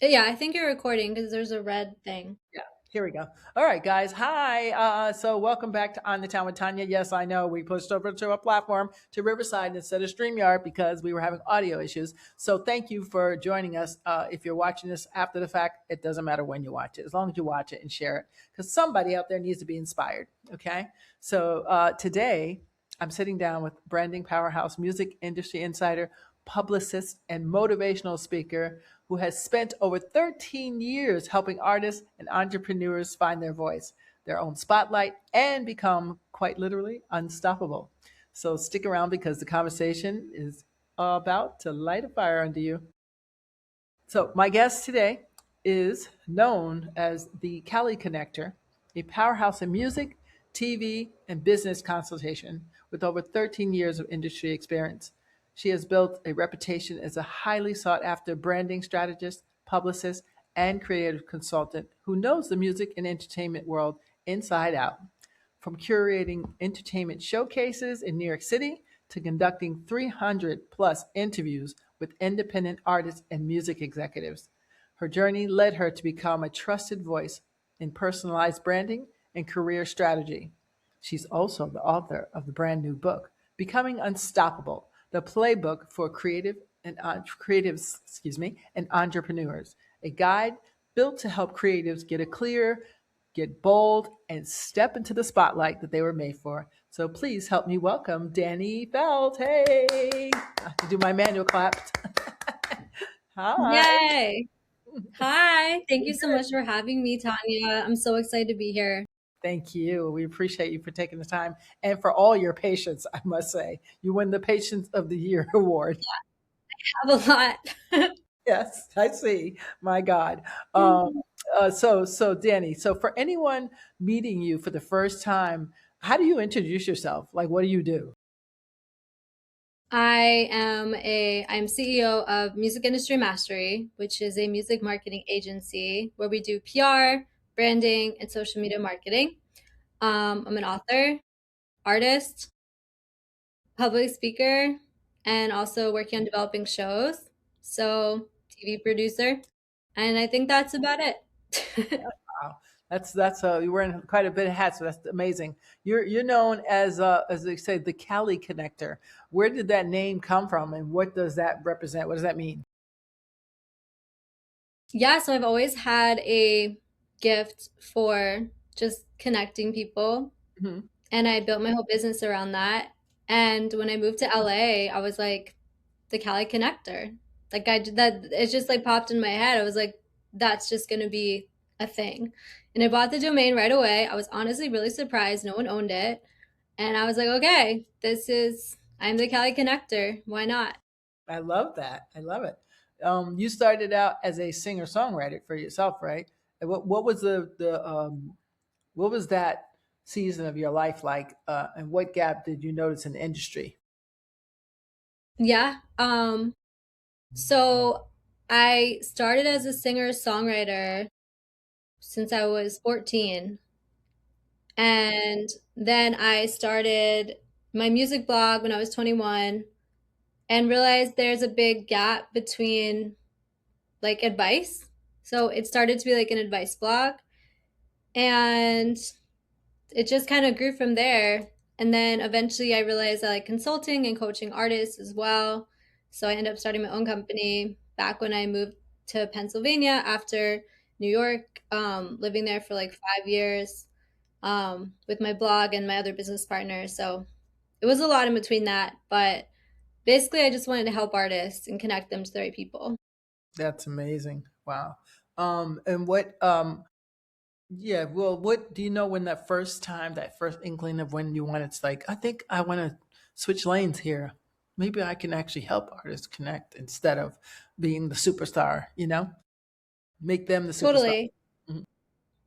Yeah, I think you're recording because there's a red thing. Yeah, here we go. All right, guys. Hi. So welcome back to On the Town with Tanya. Yes, I know we pushed over to a platform to Riverside instead of StreamYard because we were having audio issues. So thank you for joining us. If you're watching this after the fact, it doesn't matter when you watch it, as long as you watch it and share it, because somebody out there needs to be inspired. Okay. So today I'm sitting down with branding powerhouse, music industry insider, publicist, and motivational speaker who has spent over 13 years helping artists and entrepreneurs find their voice, their own spotlight, and become quite literally unstoppable. So stick around because the conversation is about to light a fire under you. So, my guest today is known as the Cali Connector, a powerhouse in music, TV, and business consultation with over 13 years of industry experience. She has built a reputation as a highly sought after branding strategist, publicist, and creative consultant who knows the music and entertainment world inside out. From curating entertainment showcases in New York City to conducting 300 plus interviews with independent artists and music executives. Her journey led her to become a trusted voice in personalized branding and career strategy. She's also the author of the brand new book, Becoming Unstoppable: The Playbook for Creatives, and Entrepreneurs, a guide built to help creatives get bold, and step into the spotlight that they were made for. So please help me welcome Danny Felt. Hey, I have to do my manual claps. Hi. Yay! Hi, thank you so much for having me, Tanya. I'm so excited to be here. Thank you. We appreciate you for taking the time and for all your patience, I must say. You win the Patience of the Year award. Have a lot. Yes, I see. My God. So Danny, so for anyone meeting you for the first time, how do you introduce yourself? Like, what do you do? I'm CEO of Music Industry Mastery, which is a music marketing agency where we do PR, branding, and social media marketing. I'm an author, artist, public speaker, and also working on developing shows. So, TV producer. And I think that's about it. Wow, that's you're wearing quite a bit of hats. So that's amazing. You're known as they say the Cali Connector. Where did that name come from, and what does that represent? What does that mean? Yeah, so I've always had a gift for just connecting people, Mhm. and I built my whole business around that. And when I moved to LA, I was like the Cali Connector. Like that it just like popped in my head. I was like, that's just gonna be a thing. And I bought the domain right away. I was honestly really surprised no one owned it. And I was like, okay, I'm the Cali Connector. Why not? I love that. I love it. You started out as a singer songwriter for yourself, right? And what was the what was that season of your life like, and what gap did you notice in the industry? Yeah. So I started as a singer-songwriter since I was 14. And then I started my music blog when I was 21 and realized there's a big gap between like advice. So it started to be like an advice blog and it just kind of grew from there. And then eventually I realized I like consulting and coaching artists as well. So I ended up starting my own company back when I moved to Pennsylvania after New York, living there for like 5 years with my blog and my other business partners. So it was a lot in between that. But basically, I just wanted to help artists and connect them to the right people. That's amazing. Wow. And what Yeah, well, what do you know when that first time, that first inkling of when you wanted to, like, I think I want to switch lanes here. Maybe I can actually help artists connect instead of being the superstar, make them the superstar. Totally. Mhm.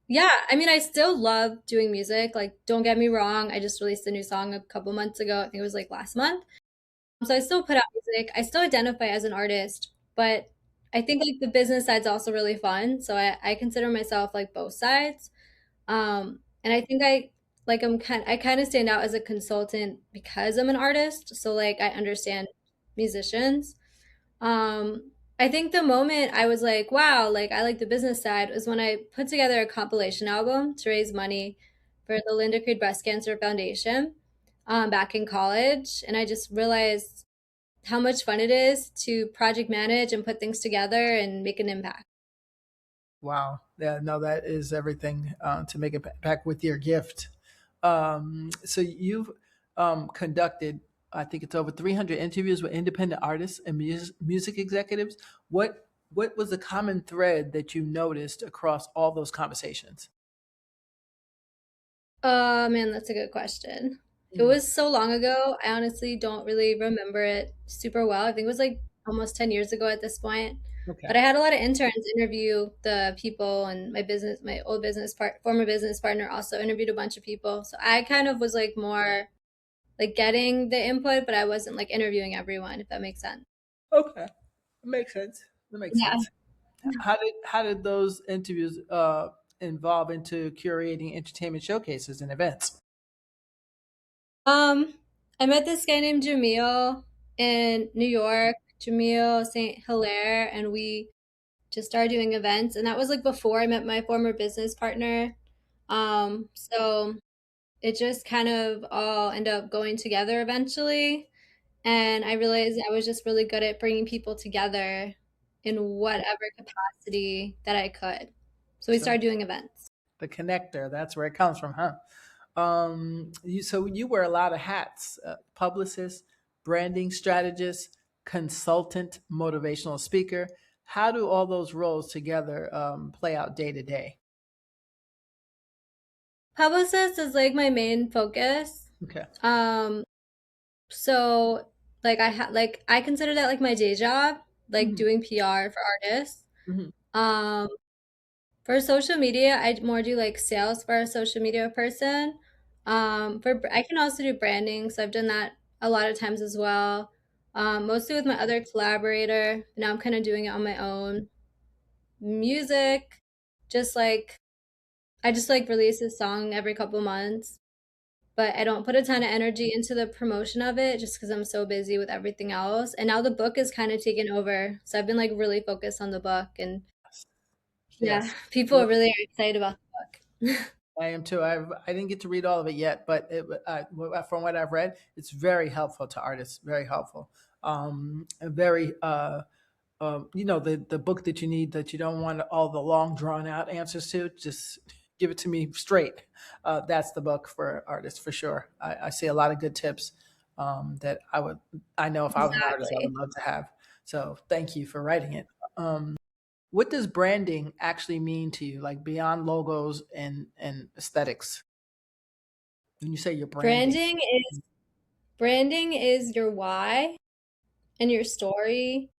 Yeah, I mean, I still love doing music. Like, don't get me wrong. I just released a new song a couple months ago. I think it was like last month. So I still put out music. I still identify as an artist, but I think like the business side's also really fun. So I consider myself like both sides. And I think I kind of stand out as a consultant because I'm an artist. So like I understand musicians. Um, I think the moment I was like, wow, like I like the business side was when I put together a compilation album to raise money for the Linda Creed Breast Cancer Foundation back in college. And I just realized how much fun it is to project manage and put things together and make an impact. Wow. Yeah, no, that is everything to make it back with your gift. So you've conducted, I think it's over 300 interviews with independent artists and music executives. What was the common thread that you noticed across all those conversations? Oh man, that's a good question. It Mm, was so long ago, I honestly don't really remember it super well. I think it was like almost 10 years ago at this point. But okay. I had a lot of interns interview the people and my old former business partner also interviewed a bunch of people. So I kind of was like more like getting the input, but I wasn't like interviewing everyone, if that makes sense. Okay. That makes sense. That makes Yeah. sense. How did those interviews involve into curating entertainment showcases and events? Um, I met this guy named Jamil in New York, Jamil St. Hilaire, and we just started doing events. And that was like before I met my former business partner. So it just kind of all ended up going together eventually. And I realized I was just really good at bringing people together in whatever capacity that I could. So we So started doing events. the connector, that's where it comes from, huh? So you wear a lot of hats: publicist, branding strategist, consultant, motivational speaker. How do all those roles together play out day to day? Publicist is like my main focus. Okay. Um, so like I consider that like my day job, like Hmm. doing PR for artists. Hmm. Um, For social media, I more do like sales for a social media person. I can also do branding, so I've done that a lot of times as well. Mostly with my other collaborator. Now I'm kind of doing it on my own. Music, just like I just like release a song every couple months, but I don't put a ton of energy into the promotion of it just because I'm so busy with everything else. And now the book is kind of taken over, so I've been like really focused on the book, and yeah, Yes. people Well, really are excited about the book. I am too. I didn't get to read all of it yet, but from what I've read, it's very helpful to artists. Very helpful. Very the book that you need, that you don't want all the long drawn out answers to. Just give it to me straight. That's the book for artists for sure. I see a lot of good tips that I know if I was an artist, I would Exactly. love to have. So thank you for writing it. What does branding actually mean to you, like beyond logos and aesthetics? When you say you're branding. Branding branding is your why and your story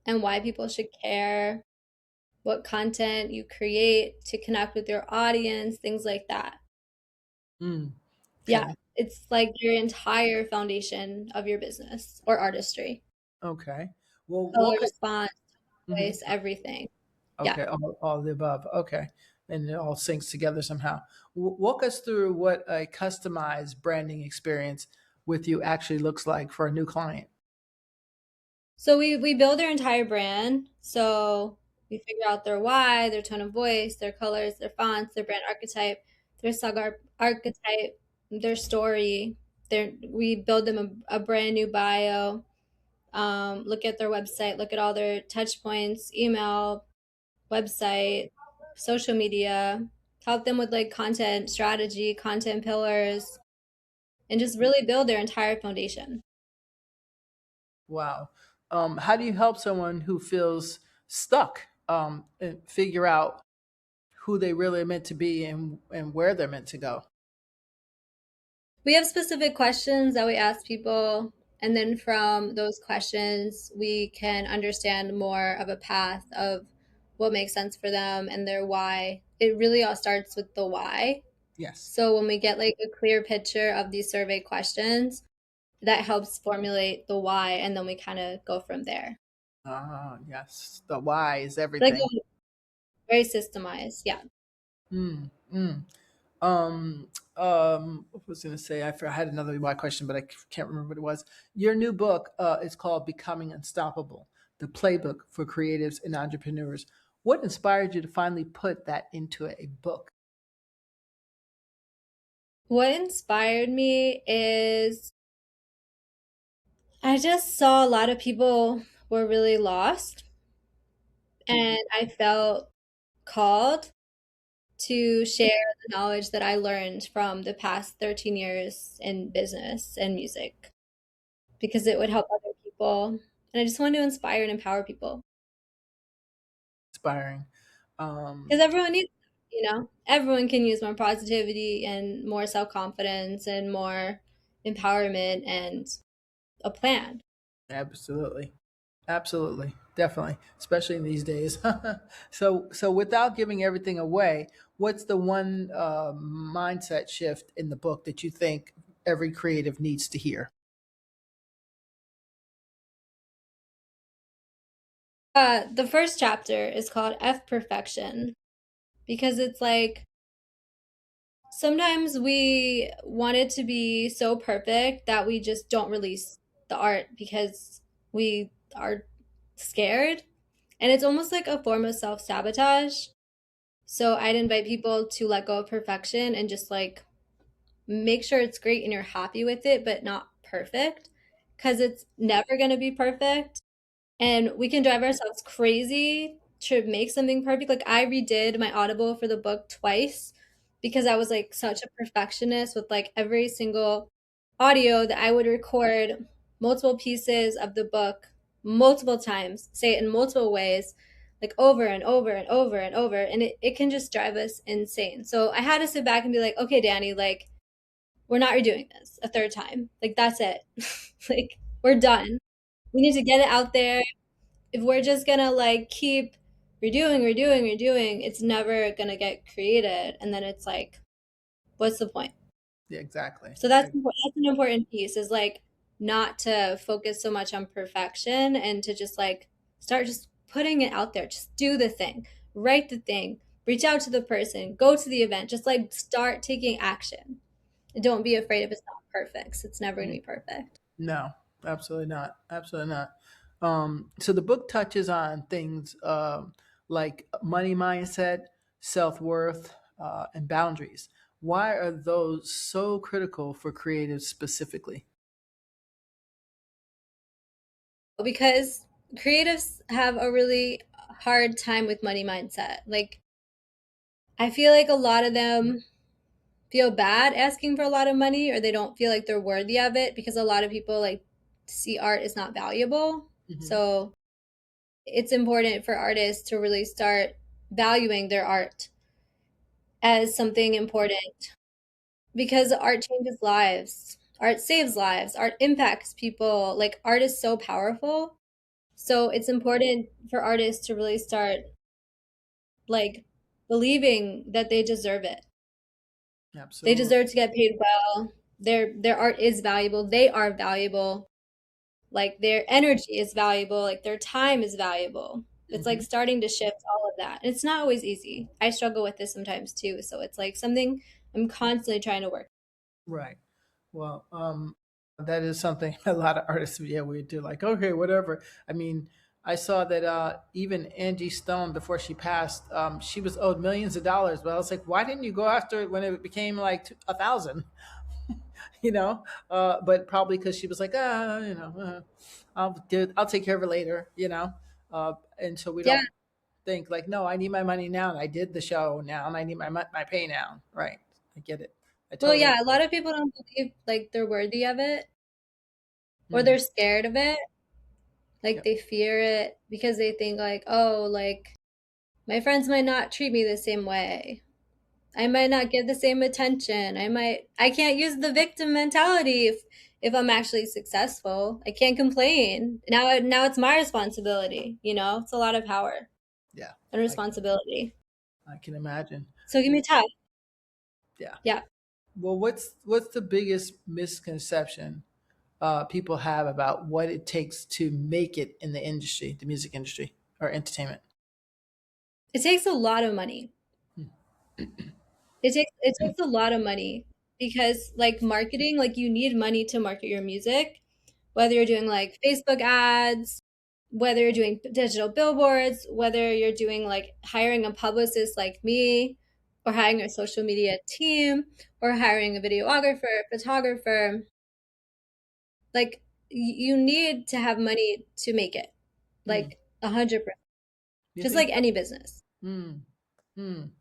and why people should care, what content you create to connect with your audience, things like that. Mm, Yeah, okay. it's like your entire foundation of your business or artistry. Okay. Well, walk Colors, us. fonts, Mhm. voice, everything. Yeah. Okay, all of the above. Okay, and it all syncs together somehow. Walk us through what a customized branding experience with you actually looks like for a new client. So we build their entire brand. So we figure out their why, their tone of voice, their colors, their fonts, their brand archetype, their archetype, their story. We build them a brand new bio. Look at their website, look at all their touch points, email, website, social media, help them with like content strategy, content pillars, and just really build their entire foundation. Wow. How do you help someone who feels stuck and figure out who they really are meant to be and where they're meant to go? We have specific questions that we ask people, and then from those questions, we can understand more of a path of what makes sense for them and their why. It really all starts with the why. Yes. So when we get like a clear picture of these survey questions, that helps formulate the why, and then we kind of go from there. Ah, yes. The why is Like everything. very systemized. Yeah. Mm, mm. What was I going to say? I had another why question, but I can't remember what it was. Your new book is called Becoming Unstoppable. the playbook for creatives and entrepreneurs. What inspired you to finally put that into a book? What inspired me is I just saw a lot of people were really lost, and I felt called to share the knowledge that I learned from the past 13 years in business and music because it would help other people. And I just wanted to inspire and empower people Inspiring. because Um, everyone needs, everyone can use more positivity and more self-confidence and more empowerment and a plan. Absolutely. Absolutely. Definitely. Especially in these days. So without giving everything away, what's the one mindset shift in the book that you think every creative needs to hear? The first chapter is called F Perfection because it's like sometimes we want it to be so perfect that we just don't release the art because we are scared. And it's almost like a form of self sabotage. So I'd invite people to let go of perfection and just like make sure it's great and you're happy with it, but not perfect because it's never going to be perfect. And we can drive ourselves crazy to make something perfect. Like I redid my Audible for the book twice because I was like such a perfectionist with like every single audio that I would record multiple pieces of the book multiple times, say it in multiple ways, like over and over and over and over. And it can just drive us insane. So I had to sit back and be like, okay, Danny, like we're not redoing this a third time. Like that's it. Like we're done. We need to get it out there. If we're just gonna like keep redoing, it's never gonna get created. And then it's like, what's the point? Yeah, exactly. So that's an important piece is like not to focus so much on perfection and to just like start just putting it out there. Just do the thing, write the thing, reach out to the person, go to the event, just like start taking action. And don't be afraid if it's not perfect. 'Cause it's never gonna be perfect. No, absolutely not. Absolutely not. So the book touches on things like money mindset, self worth, and boundaries. Why are those so critical for creatives specifically? Because creatives have a really hard time with money mindset. Like I feel like a lot of them feel bad asking for a lot of money or they don't feel like they're worthy of it because a lot of people like see art as not valuable. Hmm. So it's important for artists to really start valuing their art as something important because art changes lives. Art saves lives. Art impacts people. Like art is so powerful. So it's important for artists to really start like believing that they deserve it. They Absolutely. deserve to get paid well. Their art is valuable. They are valuable. Like their energy is valuable. Like their time is valuable. It's like Hmm. starting to shift all of that. And it's not always easy. I struggle with this sometimes too. So it's like something I'm constantly trying to work. Right. Well, that is something a lot of artists, yeah, we do. Like, okay, whatever. I mean, I saw that even Angie Stone, before she passed, she was owed millions of dollars. But I was like, why didn't you go after it when it became like 1,000? You know, but probably because she was like, I'll take care of it later. And so we Yeah. don't think like, no, I need my money now, and I did the show now, and I need my pay now. Right? I get it. I Well, totally. yeah, a lot of people don't believe like they're worthy of it or Mhm. they're scared of it. Like Yep. they fear it because they think like, oh, like my friends might not treat me the same way. I might not get the same attention. I can't use the victim mentality if I'm actually successful. I can't complain. Now it's my responsibility, you know? It's a lot of power Yeah. and I can, responsibility. I can imagine. So it can be tough. Yeah. Yeah. Well, what's the biggest misconception people have about what it takes to make it in the industry, the music industry or entertainment? It takes a lot of money. It takes a lot of money because like marketing, like you need money to market your music, whether you're doing like Facebook ads whether you're doing digital billboards, whether you're doing like hiring a publicist like me, or hiring a social media team, or hiring a videographer, photographer, like you need to have money to make it, Mm. like 100%, You just think like so? any business. Mm. Mm.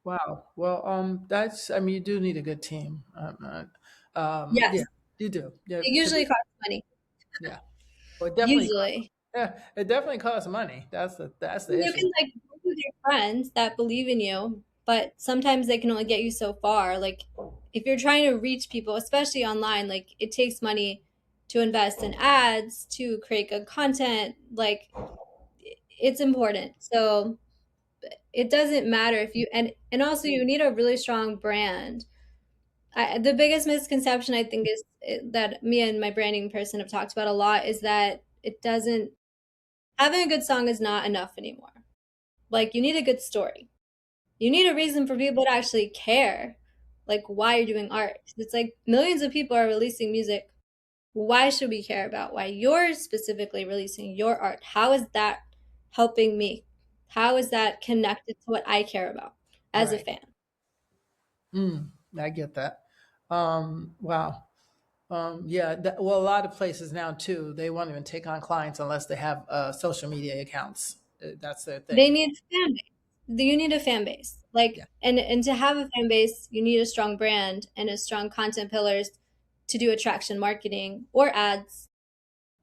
Wow. Well, that's, I mean, you do need a good team. Yeah, Yes, you do. Yeah, it to be, usually costs money. yeah. Well, it definitely, Usually. yeah, it definitely costs money. That's the You issue. can like work with your friends that believe in you, but sometimes they can only get you so far. Like if you're trying to reach people, especially online, like it takes money to invest in ads, to create good content. Like it's important. So it doesn't matter if you, and also you need a really strong brand. The biggest misconception I think is that me and my branding person have talked about a lot is that it doesn't, having a good song is not enough anymore. Like you need a good story. You need a reason for people to actually care, like why you're doing art. It's like millions of people are releasing music. Why should we care about why you're specifically releasing your art? How is that helping me? How is that connected to what I care about as a Right. fan? Mm, I get that. Wow. Yeah. Well, a lot of places now too, they won't even take on clients unless they have social media accounts. That's their They thing. need fan base. You need a fan base. Like Yeah. and to have a fan base, you need a strong brand and a strong content pillars to do attraction marketing or ads.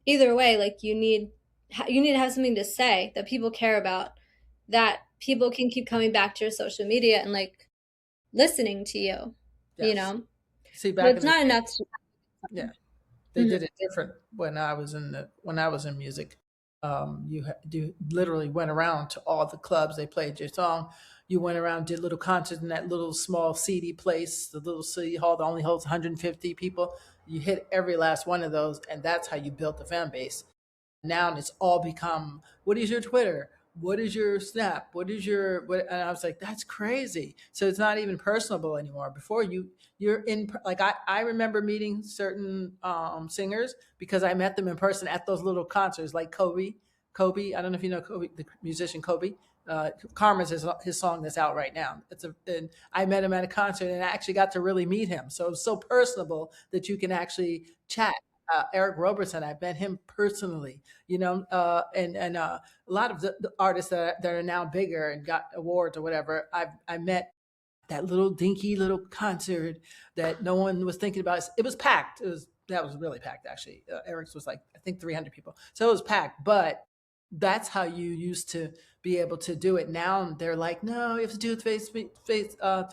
Either way, like you need to have something to say that people care about, that people can keep coming back to your social media and like listening to you, you Yes. know? See, So back in it's the not day, enough to yeah, they Mhm. did it different when I was in music. You literally went around to all the clubs. They played your song. You went around, did little concerts in that little small seedy place, the little city hall that only holds 150 people. You hit every last one of those, and that's how you built the fan base. Now it's all become, what is your Twitter, what is your Snap, what is your what, and I was like, that's crazy. So it's not even personable anymore. Before, you're in, like, I remember meeting certain singers because I met them in person at those little concerts, like Kobe. I don't know if you know Kobe, the musician Kobe. Karma's his song that's out right now. And I met him at a concert and I actually got to really meet him. So it's so personable that you can actually chat. Eric Roberson, I met him personally, and a lot of the artists that are now bigger and got awards or whatever. I met that little dinky little concert that no one was thinking about. It was packed. That was really packed actually. Eric's was like, I think 300 people, so it was packed. But that's how you used to be able to do it. Now they're like, no, you have to do it through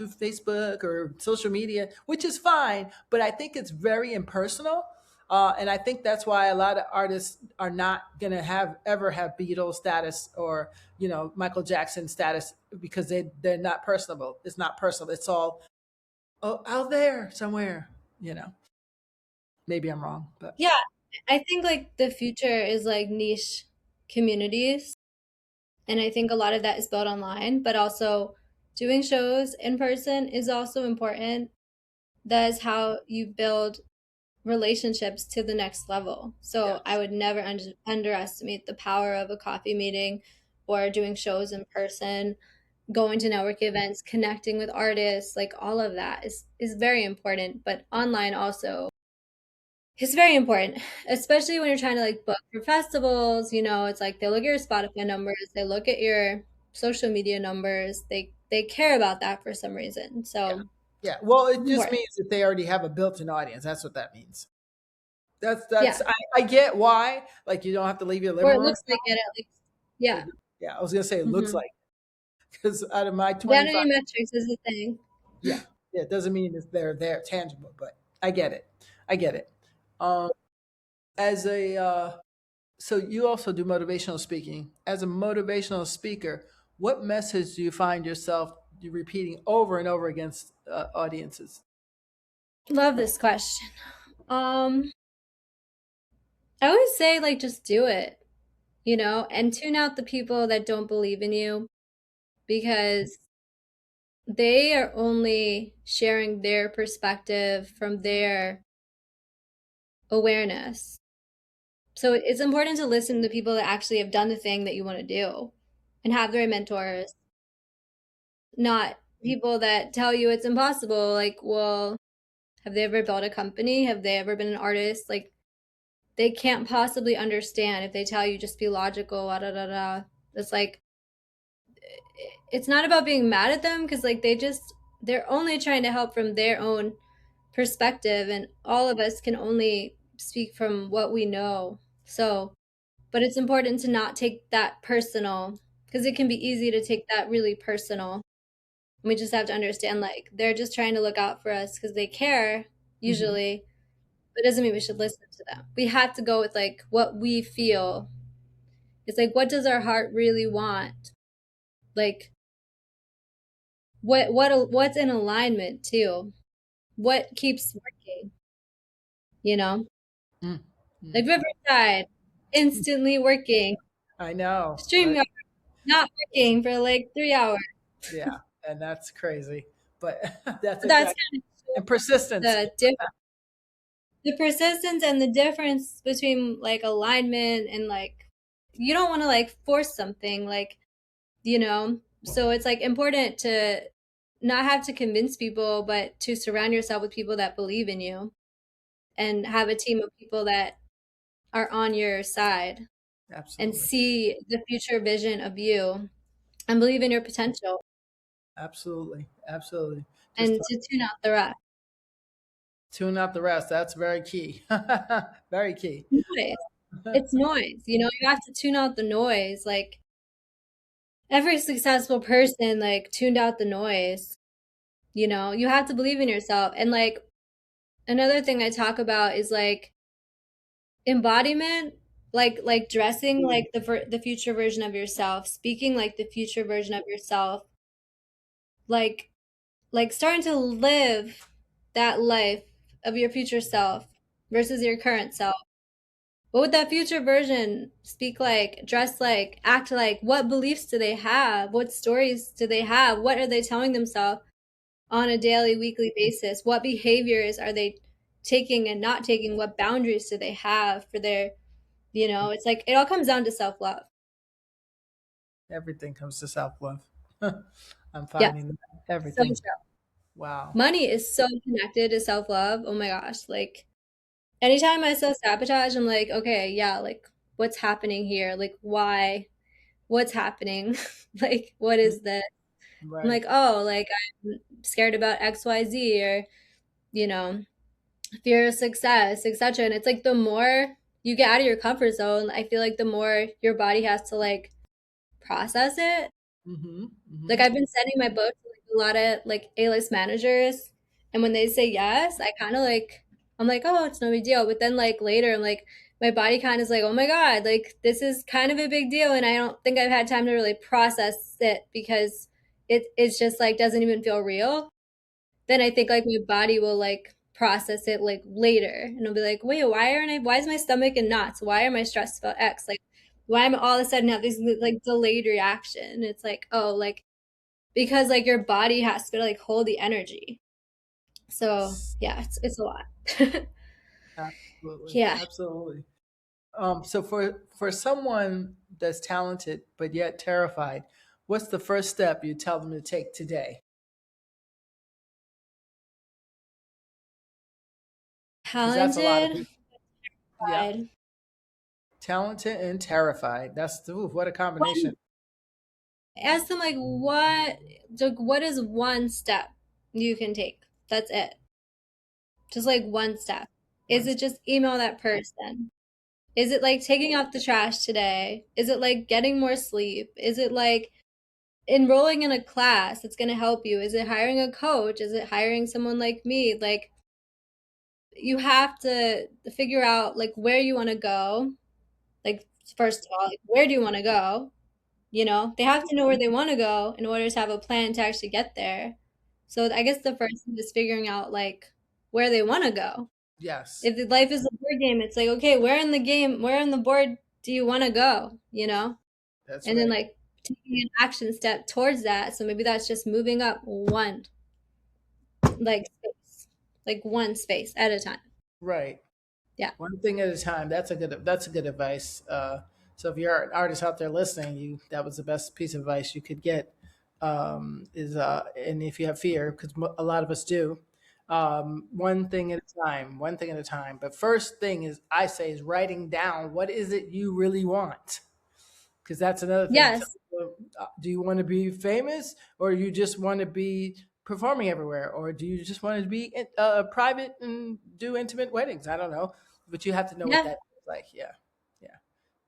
Facebook or social media, which is fine. But I think it's very impersonal. And I think that's why a lot of artists are not going to ever have Beatles status or Michael Jackson status, because they're not personable. It's not personal. It's all, oh, out there somewhere. You know, maybe I'm wrong, but Yeah, I think like the future is like niche communities, and I think a lot of that is built online, but also doing shows in person is also important. That is how you build relationships to the next level. So I yes, would never underestimate the power of a coffee meeting or doing shows in person, going to network events, connecting with artists, like all of that is very important. But online also is very important, especially when you're trying to like book for festivals. It's like they look at your Spotify numbers, they look at your social media numbers, they care about that for some reason. yeah, So yeah. Well, it it's just important. means that they already have a built-in audience. That's what that means. Yeah. I get why. Like, you don't have to leave your Or living it room. looks like it at least. Yeah. Yeah, I was gonna say it looks Hmm. like, because out of my 25, Vanity metrics is a thing. yeah, yeah, it doesn't mean that they're there tangible, but I get it. I get it. Um, as a So you also do motivational speaking. As a motivational speaker, what message do you find yourself repeating over and over against audiences? Love this question. Um, I always say like just do it, and tune out the people that don't believe in you, because they are only sharing their perspective from their awareness. So it's important to listen to people that actually have done the thing that you want to do and have the right mentors, not people that tell you it's impossible. Like, well, have they ever built a company? Have they ever been an artist? Like, they can't possibly understand if they tell you just be logical, da da da. It's like, it's not about being mad at them because, like, they're only trying to help from their own perspective, and all of us can only speak from what we know. So, but it's important to not take that personal because it can be easy to take that really personal. We just have to understand, like, they're just trying to look out for us because they care, Hmm. usually, but it doesn't mean we should listen to them. We have to go with, like, what we feel. It's like, what does our heart really want? Like, what's in alignment too? What keeps working, you know? Mm. Mm. Like Riverside, instantly working. I know. StreamYard, not working for like 3 hours. Yeah, and that's crazy. But that's But that's exactly, kind of and persistence. the the persistence and the difference between like alignment and like you don't want to like force something like, so it's like important to not have to convince people, but to surround yourself with people that believe in you and have a team of people that are on your side and Absolutely. see the future vision of you and believe in your potential Absolutely. Absolutely. Just and to tune out the rest. tune out the rest. That's very key. Very key. Noise. It's noise. You have to tune out the noise. Like every successful person like tuned out the noise. You have to believe in yourself. And like another thing I talk about is like embodiment, like dressing like the future version of yourself, speaking like the future version of yourself, like starting to live that life of your future self versus your current self. What would that future version speak like, dress like, act like? What beliefs do they have? What stories do they have? What are they telling themselves on a daily, weekly basis? What behaviors are they taking and not taking? What boundaries do they have for it's like it all comes down to self love. Everything comes to self love. I'm Yes, finding that so everything. true. Wow. Money is so connected to self love. Oh my gosh. Like, anytime I self sabotage, I'm like, okay, yeah, like, what's happening here? Like, why? What's happening? Like, what is this? I'm Right. like, oh, like, I'm scared about XYZ or, you know, fear of success, etc. And it's like the more you get out of your comfort zone, I feel like the more your body has to like process it. Mm-hmm. Like Mm-hmm. I've been sending my book to like a lot of like A-list managers, and when they say yes, I kind of like I'm like, oh, it's no big deal. But then like later, I'm like, my body kind of is like, oh my God, like this is kind of a big deal, and I don't think I've had time to really process it because it's just like doesn't even feel real. Then I think like my body will like process it like later, and it'll be like, wait, why is my stomach in knots? Why am I stressed about X? Like, why am I all of a sudden have this like delayed reaction? It's like, oh, like because like your body has to like hold the energy. So yeah, it's a lot. Absolutely. Yeah. Absolutely. So for someone that's talented but yet terrified, what's the first step you tell them to take today? Because that's a lot of Talented, people. Yeah. pride. Talented and terrified. That's, ooh, what a combination. Ask them like what is one step you can take? That's it. Just like one step. Is Once. it just email that person? Is it like taking out the trash today? Is it like getting more sleep? Is it like enrolling in a class that's going to help you? Is it hiring a coach? Is it hiring someone like me? Like you have to figure out like where you want to go. Like first of all, like, where do you want to go? They have to know where they want to go in order to have a plan to actually get there. So I guess the first thing is figuring out like where they want to go. Yes. If the life is a board game, it's like, okay, where in the board do you want to go? That's And then right. like taking an action step towards that. So maybe that's just moving up like space, like one space at a time. Right. Yeah. One thing at a time. That's a good advice. So if you're an artist out there listening, you that was the best piece of advice you could get. Is and if you have fear, because a lot of us do, one thing at a time. One thing at a time. But first thing is I say is writing down what is it you really want, because that's another thing. Some Yes. people, do you want to be famous, or you just want to be performing everywhere, or do you just want to be private and do intimate weddings? I don't know, but you have to know what Yeah. that is like. Yeah, yeah,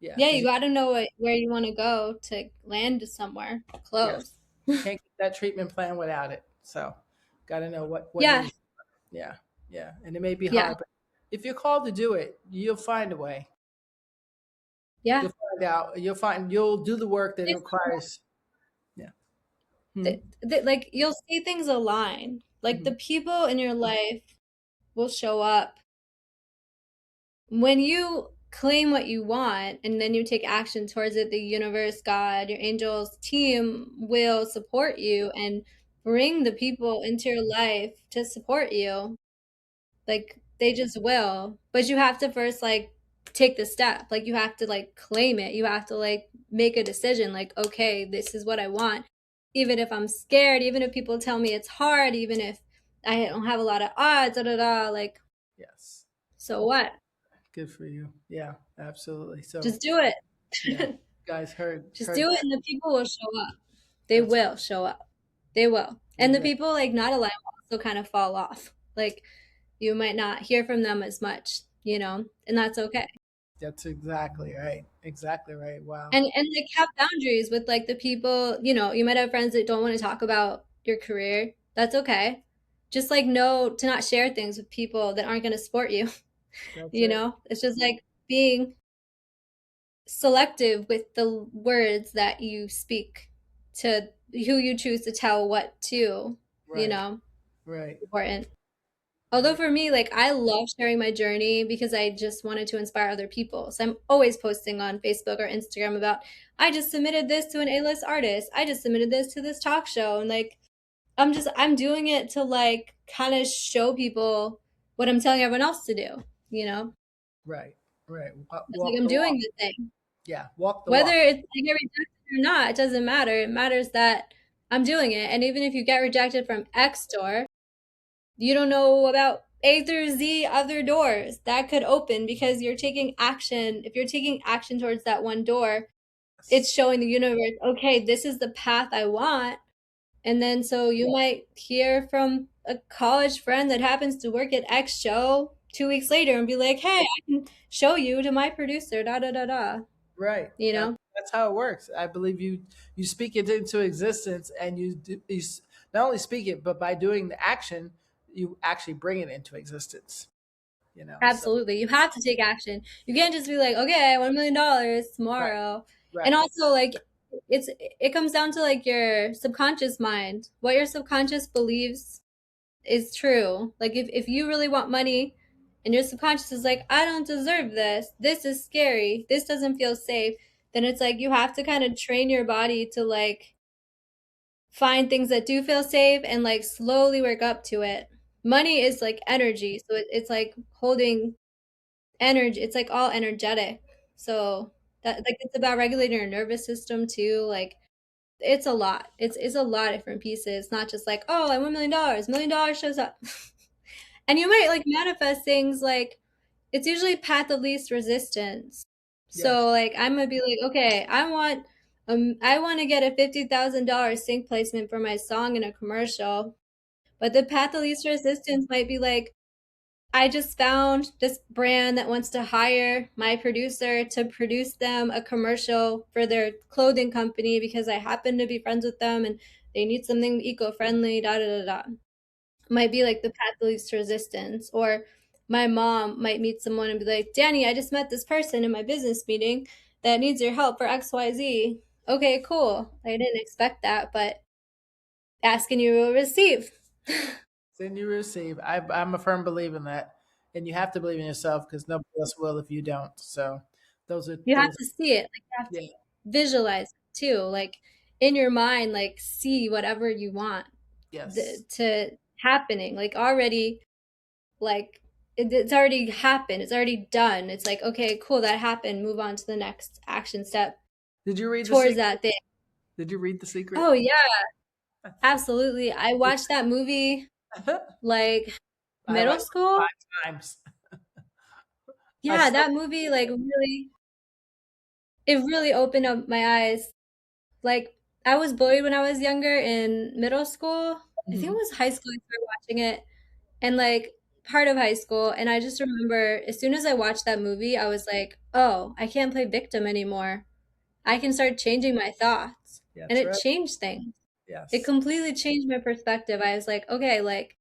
yeah. Yeah, Because you got to know where you want to go to land somewhere yes, close. can't get that treatment plan without it. So, got to know what it Yeah. is. Yeah, yeah, and it may be Yeah. hard, but if you're called to do it, you'll find a way. Yeah. You'll find out. You'll do the work that it It's, requires. Yeah. Hmm. like you'll see things align. Like Hmm. the people in your life will show up when you claim what you want and then you take action towards it. The universe, God, your angels, team will support you and bring the people into your life to support you. Like they just will. But you have to first like take the step. Like you have to like claim it. You have to like make a decision like, okay, this is what I want. Even if I'm scared, even if people tell me it's hard, even if I don't have a lot of odds, da da da, like, Yes. so what? Good for you. Yeah, absolutely. So, Just do it. yeah, guys Just heard do it that. and the people will show up. They That's will show up. They will. And the exactly people like not aligned will also kind of fall off. Like you might not hear from them as much, and that's okay. that's exactly right. Exactly right. Wow. And like have boundaries with like the people, you might have friends that don't want to talk about your career. That's okay. Just like know to not share things with people that aren't going to support you, That's it. It's just like being selective with the words that you speak to who you choose to tell what to, you Right. know, Right. important. Although Right. for me, like I love sharing my journey because I just wanted to inspire other people. So I'm always posting on Facebook or Instagram about I just submitted this to an A-list artist. I just submitted this to this talk show and like I'm doing it to like kind of show people what I'm telling everyone else to do, you know? Right. Right. It's like Walk I'm the doing walk. the thing. Yeah. Walk the Whether walk. it's I get rejected or not, it doesn't matter. It matters that I'm doing it. And even if you get rejected from X store, you don't know about A through Z other doors that could open because you're taking action. If you're taking action towards that one door, it's Yes. showing the universe, okay, this is the path I want. And then so you might hear from a college friend that happens to work at X show 2 weeks later and be like, hey, I can show you to my producer, da da da da, Right. you know? That's how it works. I believe you speak it into existence, and not only speak it, but by doing the action, you actually bring it into existence. So Absolutely. You have to take action. You can't just be like, okay, $1 million right. tomorrow. And Right. also like it comes down to like your subconscious mind. What your subconscious believes is true. Like if you really want money and your subconscious is like, I don't deserve this. This is scary. This doesn't feel safe. Then it's like you have to kind of train your body to like find things that do feel safe and like slowly work up to it. Money is like energy. So it's like holding energy. It's like all energetic. So that like it's about regulating your nervous system too. Like it's a lot. It's a lot of different pieces. Not just like, oh, I want $1 million. $1 million shows up. And you might like manifest things like it's usually path of least resistance. Yes. So like I'm gonna be like, okay, I want to get a $50,000 sync placement for my song in a commercial, but the path of least resistance might be like, I just found this brand that wants to hire my producer to produce them a commercial for their clothing company because I happen to be friends with them and they need something eco-friendly, da da da da. Might be like the path of least resistance. Or my mom might meet someone and be like, Danny, I just met this person in my business meeting that needs your help for XYZ. Okay, cool. I didn't expect that, but asking you will receive. Then you receive. I'm a firm believer in that, and you have to believe in yourself because nobody else will if you don't. So those are You have those. to see it. Like you have to Yeah. visualize it too. Like in your mind, like see whatever you want Yes. to happening. Like already, like it's already happened. It's already done. It's like, okay, cool, that happened. Move on to the next action step Did you read The towards Secret? that thing. Did you read The Secret? Oh yeah, absolutely. I watched that movie like I middle watched it school. 5 times. I Yeah, still. that movie like really it really opened up my eyes. Like I was bullied when I was younger in middle school. I think it Mhm. was high school I started watching it and like part of high school. And I just remember as soon as I watched that movie, I was like, oh, I can't play victim anymore. I can start changing my thoughts. Yeah, And that's it right. changed things. It Yes, completely changed my perspective. I was like, okay, like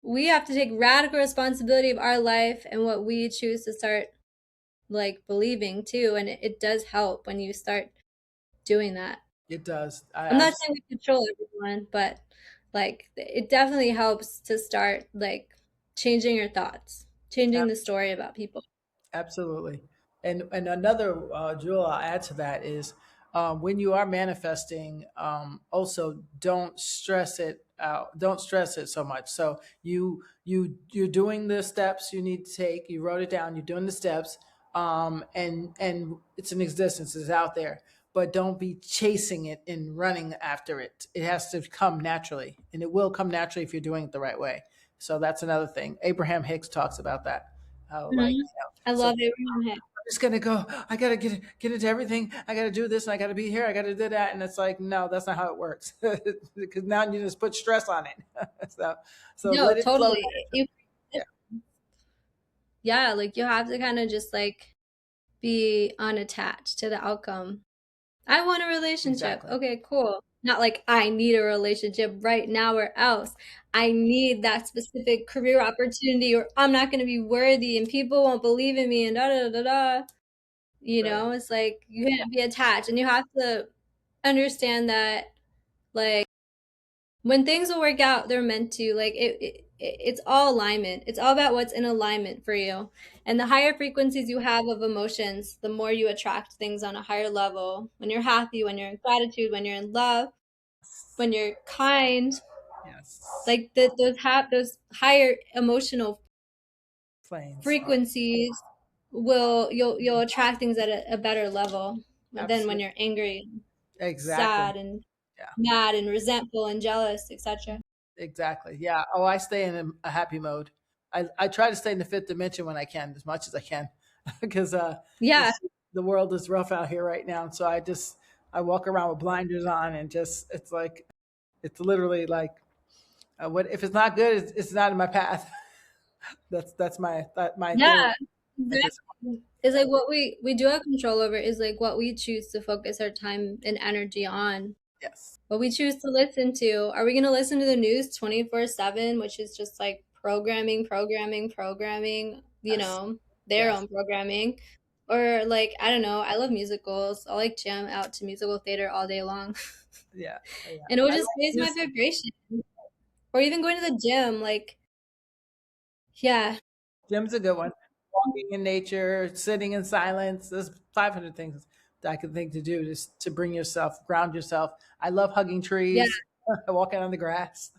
we have to take radical responsibility of our life and what we choose to start like believing too. And it does help when you start doing that. it does. I I'm not absolutely. saying we control everyone, but like it definitely helps to start like changing your thoughts, changing the story about people. Absolutely. And another jewel I'll add to that is when you are manifesting, also don't stress it out. Don't stress it so much. So you're doing the steps you need to take. You wrote it down. You're doing the steps, and it's in existence. It's out there. But don't be chasing it and running after it. It has to come naturally, and it will come naturally if you're doing it the right way. So that's another thing. Abraham Hicks talks about that. How like Mhm. I so love Abraham Hicks. I'm just gonna go. I gotta get into everything. I gotta do this, and I gotta be here. I gotta do that, and it's like, no, that's not how it works. Because now you just put stress on it. so, so No, let it flow totally. naturally. Yeah, Yeah, like you have to kind of just like be unattached to the outcome. I want a relationship. exactly. Okay, cool. Not like I need a relationship right now or else. I need that specific career opportunity or I'm not going to be worthy and people won't believe in me and da da da da. You Right. know, it's like you can't be attached and you have to understand that like when things will work out, they're meant to. Like it's all alignment. It's all about what's in alignment for you. And the higher frequencies you have of emotions, the more you attract things on a higher level. When you're happy, when you're in gratitude, when you're in love, when you're kind, Yes. like those higher emotional Planes. frequencies will you'll attract things at a better level than when Absolutely. you're angry, Exactly. sad, and Yeah. mad and resentful and jealous, etc. Exactly. Yeah. Oh, I stay in a happy mode. I try to stay in the fifth dimension when I can, as much as I can, because Yeah, it's the world is rough out here right now. So I walk around with blinders on and just it's like it's literally like what if it's not good? It's not in my path. That's my thing yeah, at this exactly. It's like what we do have control over is like what we choose to focus our time and energy on. point. Yes. What we choose to listen to. Are we going to listen to the news 24/7, which is just like programming, programming, programming, Yes. their Yes. own programming? Or like, I don't know, I love musicals. I'll like jam out to musical theater all day long. Yeah. Yeah. And it would I just like raise my music. vibration. Or even going to the gym, like, yeah. Jim's a good one. Walking in nature, sitting in silence. There's 500 things that I can think to do just to bring yourself, ground yourself. I love hugging Yeah. trees, walking on the grass.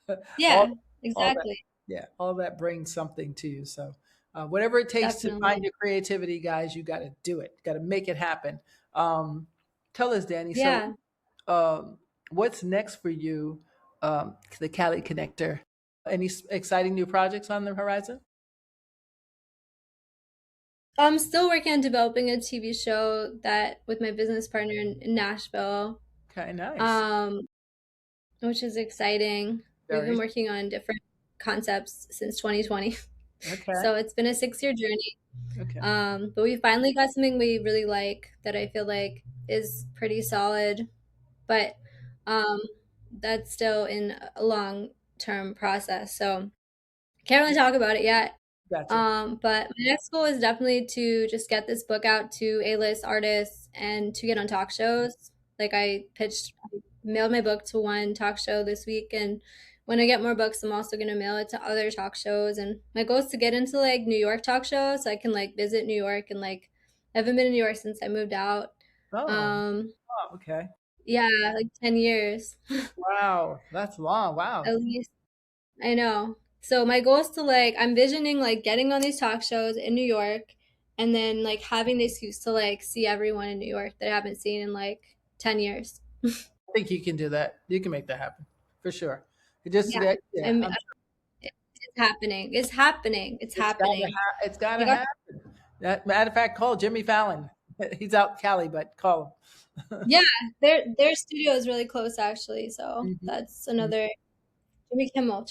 all, Yeah, all that, exactly. yeah, all that brings something to you. So, whatever it takes to find Definitely. your creativity, guys, you got to do it. Got to make it happen. Um, tell us, Danny. So, Yeah. um, what's next for you, the Cali Connector? Any exciting new projects on the horizon? I'm still working on developing a TV show that with my business partner in Nashville, Okay, nice. um, which is exciting. We've been Very working on different concepts since 2020. okay. So it's been a 6-year journey. Okay. But we finally got something we really like that I feel like is pretty solid, but um, that's still in a long-term process. So can't really talk about it yet. Gotcha. But my next goal is definitely to just get this book out to A-list artists and to get on talk shows. Like I mailed my book to one talk show this week, and when I get more books, I'm also gonna mail it to other talk shows. And my goal is to get into like New York talk shows, so I can like visit New York and like I haven't been in New York since I moved out. Oh, Um, oh, okay. yeah, like 10 years Wow, that's long. Wow. at least. I know. So my goal is to like, I'm visioning like getting on these talk shows in New York and then like having the excuse to like see everyone in New York that I haven't seen in like 10 years. I think you can do that. You can make that happen for sure. It just Yeah. that yeah, And it's happening. It's happening. It's happening. it's gotta Like, I- happen. That, matter of fact, call Jimmy Fallon. He's out in Cali, but call yeah, their studio is really close actually. So him. that's Mhm. another Jimmy Kimmel.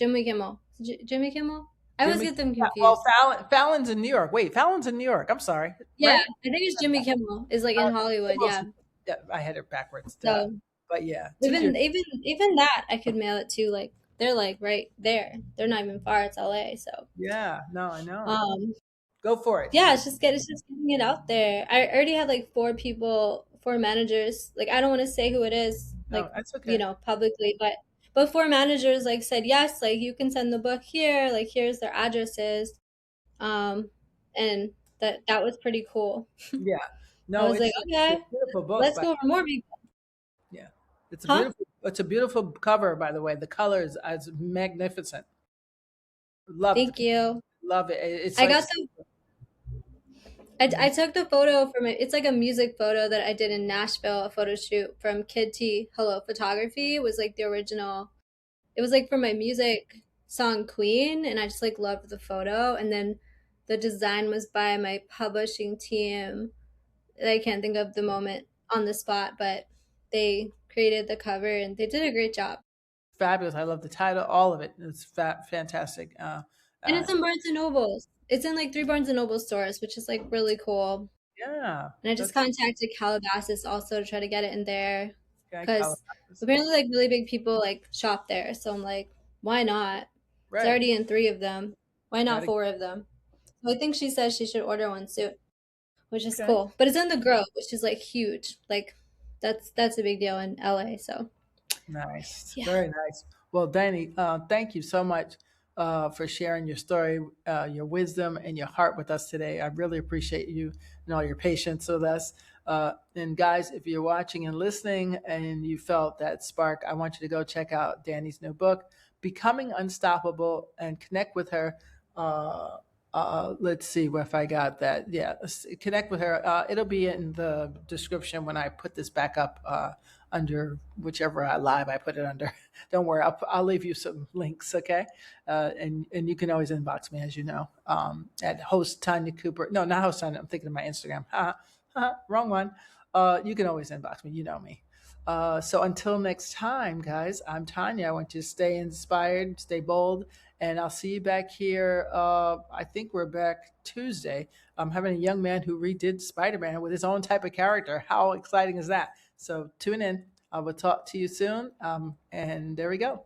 I always Jimmy. get them Well, confused. Fallon's in New York. Wait, Fallon's in New York. I'm sorry, Yeah, right? I think it's Jimmy Kimmel is like in Hollywood. Kimmel's- Yeah. yeah, I had it backwards. So But yeah, even even that I could mail it to like they're like right there. They're not even far. It's LA. So yeah. No, I know. um Go for it. yeah, it's just getting it out there. I already had like four managers. Like I don't want to say who it is, No, like that's okay. publicly, but four managers like said yes, like you can send the book here, like here's their addresses. Um and that was pretty cool. Yeah. I No, was like, it's okay, a beautiful book, let's but go for more people. yeah, Huh? it's a beautiful cover. By the way, the colors is magnificent. Love Thank you. love it. It's I like got I took the photo from it. It's like a music photo that I did in Nashville, a photo shoot from Kid T Hello Photography. It was like the original. It was like for my music song Queen, and I just like loved the photo. And then the design was by my publishing team. I can't think of the moment on the spot, but they created the cover and they did a great job. fabulous. I love the title, all of it. It's fantastic. And Uh, it's in Barnes and Nobles. It's in like three Barnes and Noble stores, which is like really cool. yeah, And I just that's contacted Calabasas also to try to get it in there okay. because apparently like really big people like shop there. So I'm like, why not? It's Right. already in three of them. Why not Gotta, four of them? So I think she says she should order one soon, which is okay. cool. But it's in the Grove, which is like huge. Like that's a big deal in LA. So Nice. yeah. Very nice. Well, Danny, thank you so much for sharing your story, your wisdom, and your heart with us today. I really appreciate you and all your patience with us. And guys, if you're watching and listening and you felt that spark, I want you to go check out Danny's new book, Becoming Unstoppable, and connect with her. Let's see if I got that. Yeah, connect with her. It'll be in the description when I put this back up under whichever live I put it under. Don't worry, I'll leave you some links, okay? And you can always inbox me, as you know, at host Tanya Cooper. No, not host Tanya. I'm thinking of my Instagram. Wrong one. You can always inbox me. You know me. So until next time, guys, I'm Tanya. I want you to stay inspired, stay bold, and I'll see you back here. I think we're back Tuesday. I'm having a young man who redid Spider Man with his own type of character. How exciting is that? So tune in. I will talk to you soon. And there we go.